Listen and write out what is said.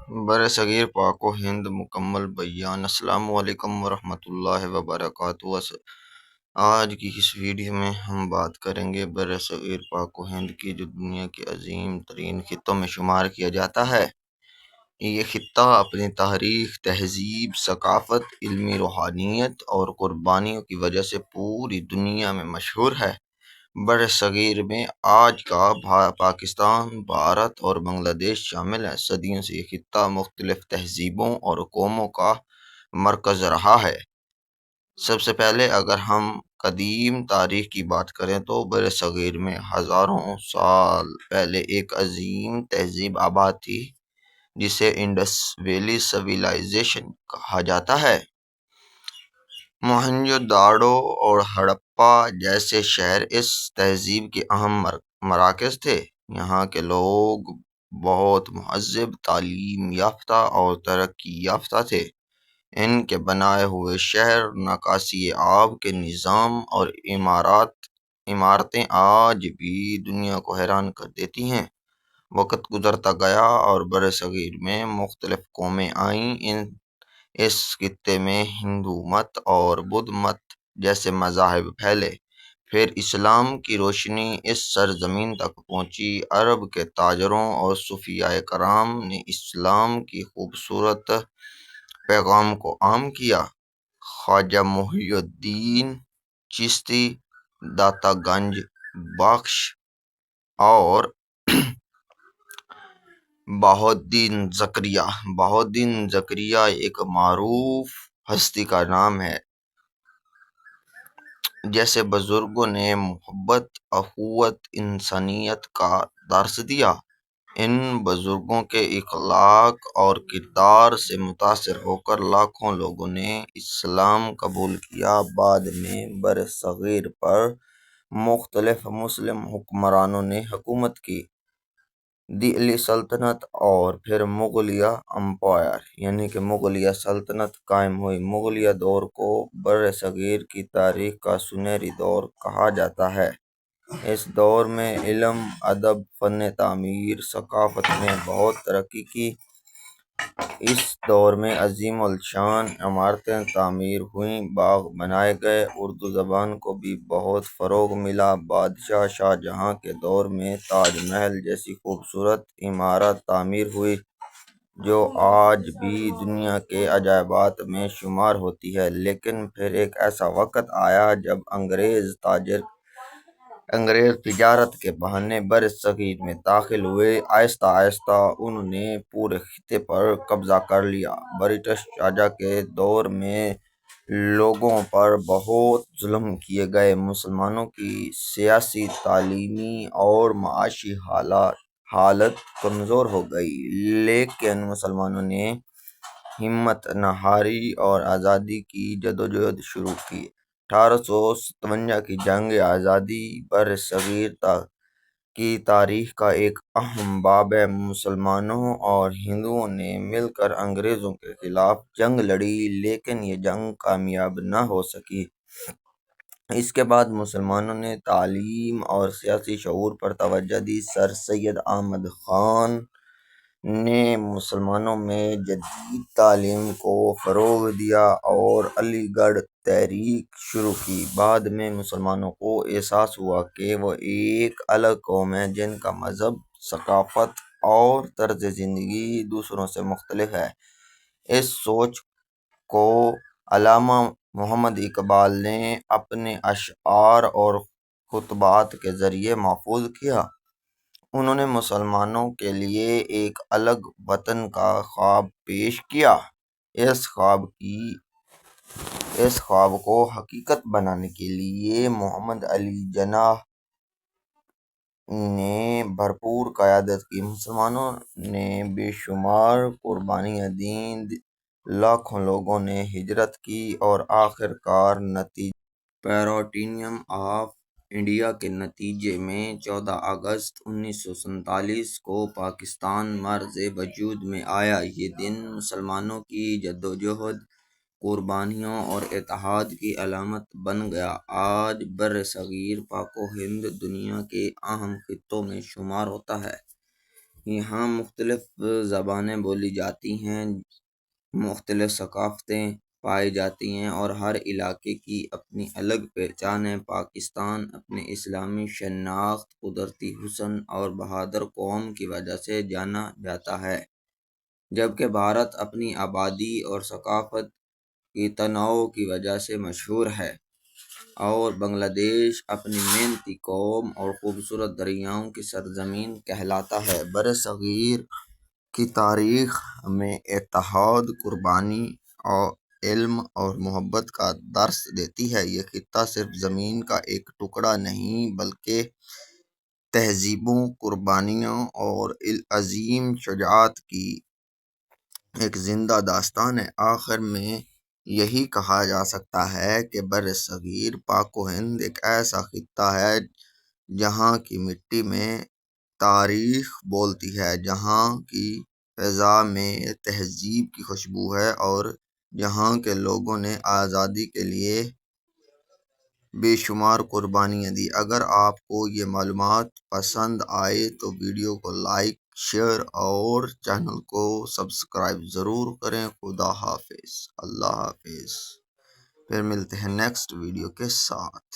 برصغیر پاک و ہند مکمل بیان۔ السلام علیکم ورحمۃ اللہ وبرکاتہ۔ آج کی اس ویڈیو میں ہم بات کریں گے برصغیر پاک و ہند کی، جو دنیا کے عظیم ترین خطوں میں شمار کیا جاتا ہے۔ یہ خطہ اپنی تاریخ، تہذیب، ثقافت، علمی روحانیت اور قربانیوں کی وجہ سے پوری دنیا میں مشہور ہے۔ برصغیر میں آج کا پاکستان، بھارت اور بنگلہ دیش شامل ہیں۔ صدیوں سے یہ خطہ مختلف تہذیبوں اور قوموں کا مرکز رہا ہے۔ سب سے پہلے اگر ہم قدیم تاریخ کی بات کریں تو برصغیر میں ہزاروں سال پہلے ایک عظیم تہذیب آباد تھی، جسے انڈس ویلی سویلائزیشن کہا جاتا ہے۔ موہنجو داڑو اور ہڑپا جیسے شہر اس تہذیب کے اہم مراکز تھے۔ یہاں کے لوگ بہت مہذب، تعلیم یافتہ اور ترقی یافتہ تھے۔ ان کے بنائے ہوئے شہر، نکاسی آب کے نظام اور عمارتیں آج بھی دنیا کو حیران کر دیتی ہیں۔ وقت گزرتا گیا اور برصغیر میں مختلف قومیں آئیں۔ اس خطے میں ہندو مت اور بدھ مت جیسے مذاہب پھیلے۔ پھر اسلام کی روشنی اس سرزمین تک پہنچی۔ عرب کے تاجروں اور صوفیاء کرام نے اسلام کی خوبصورت پیغام کو عام کیا۔ خواجہ محی الدین چشتی، داتا گنج بخش اور بہاؤالدین زکریا ایک معروف ہستی کا نام ہے۔ جیسے بزرگوں نے محبت، اخوت، انسانیت کا درس دیا۔ ان بزرگوں کے اخلاق اور کردار سے متاثر ہو کر لاکھوں لوگوں نے اسلام قبول کیا۔ بعد میں برصغیر پر مختلف مسلم حکمرانوں نے حکومت کی۔ دہلی سلطنت اور پھر مغلیہ امپائر یعنی کہ مغلیہ سلطنت قائم ہوئی۔ مغلیہ دور کو برصغیر کی تاریخ کا سنہری دور کہا جاتا ہے۔ اس دور میں علم، ادب، فن تعمیر، ثقافت نے بہت ترقی کی۔ اس دور میں عظیم الشان عمارتیں تعمیر ہوئیں، باغ بنائے گئے، اردو زبان کو بھی بہت فروغ ملا۔ بادشاہ شاہجہاں کے دور میں تاج محل جیسی خوبصورت عمارت تعمیر ہوئی، جو آج بھی دنیا کے عجائبات میں شمار ہوتی ہے۔ لیکن پھر ایک ایسا وقت آیا جب انگریز تجارت کے بہانے برصغیر میں داخل ہوئے۔ آہستہ آہستہ انہوں نے پورے خطے پر قبضہ کر لیا۔ برٹش راج کے دور میں لوگوں پر بہت ظلم کیے گئے۔ مسلمانوں کی سیاسی، تعلیمی اور معاشی حالت کمزور ہو گئی، لیکن مسلمانوں نے ہمت نہ ہاری اور آزادی کی جدوجہد شروع کی۔ 1857 کی جنگ آزادی برصغیر کی تاریخ کا ایک اہم باب ہے۔ مسلمانوں اور ہندوؤں نے مل کر انگریزوں کے خلاف جنگ لڑی، لیکن یہ جنگ کامیاب نہ ہو سکی۔ اس کے بعد مسلمانوں نے تعلیم اور سیاسی شعور پر توجہ دی۔ سر سید احمد خان نے مسلمانوں میں جدید تعلیم کو فروغ دیا اور علی گڑھ تحریک شروع کی۔ بعد میں مسلمانوں کو احساس ہوا کہ وہ ایک الگ قوم ہے، جن کا مذہب، ثقافت اور طرز زندگی دوسروں سے مختلف ہے۔ اس سوچ کو علامہ محمد اقبال نے اپنے اشعار اور خطبات کے ذریعے محفوظ کیا۔ انہوں نے مسلمانوں کے لیے ایک الگ وطن کا خواب پیش کیا۔ اس خواب کو حقیقت بنانے کے لیے محمد علی جناح نے بھرپور قیادت کی۔ مسلمانوں نے بے شمار قربانیاں دیں، لاکھوں لوگوں نے ہجرت کی اور آخر کار پارٹیشن آف انڈیا کے نتیجے میں 14 اگست 1947 کو پاکستان مرز وجود میں آیا۔ یہ دن مسلمانوں کی جدوجہد، قربانیوں اور اتحاد کی علامت بن گیا۔ آج برصغیر پاک و ہند دنیا کے اہم خطوں میں شمار ہوتا ہے۔ یہاں مختلف زبانیں بولی جاتی ہیں، مختلف ثقافتیں پائی جاتی ہیں اور ہر علاقے کی اپنی الگ پہچان ہے۔ پاکستان اپنے اسلامی شناخت، قدرتی حسن اور بہادر قوم کی وجہ سے جانا جاتا ہے، جبکہ بھارت اپنی آبادی اور ثقافت کی تنوع کی وجہ سے مشہور ہے، اور بنگلہ دیش اپنی محنتی قوم اور خوبصورت دریاؤں کی سرزمین کہلاتا ہے۔ برصغیر کی تاریخ میں اتحاد، قربانی اور علم اور محبت کا درس دیتی ہے۔ یہ خطہ صرف زمین کا ایک ٹکڑا نہیں بلکہ تہذیبوں، قربانیوں اور عظیم شجاعت کی ایک زندہ داستان ہے۔ آخر میں یہی کہا جا سکتا ہے کہ برصغیر پاک و ہند ایک ایسا خطہ ہے جہاں کی مٹی میں تاریخ بولتی ہے، جہاں کی فضا میں تہذیب کی خوشبو ہے اور جہاں کے لوگوں نے آزادی کے لیے بے شمار قربانیاں دی۔ اگر آپ کو یہ معلومات پسند آئے تو ویڈیو کو لائک، شیئر اور چینل کو سبسکرائب ضرور کریں۔ خدا حافظ، اللہ حافظ، پھر ملتے ہیں نیکسٹ ویڈیو کے ساتھ۔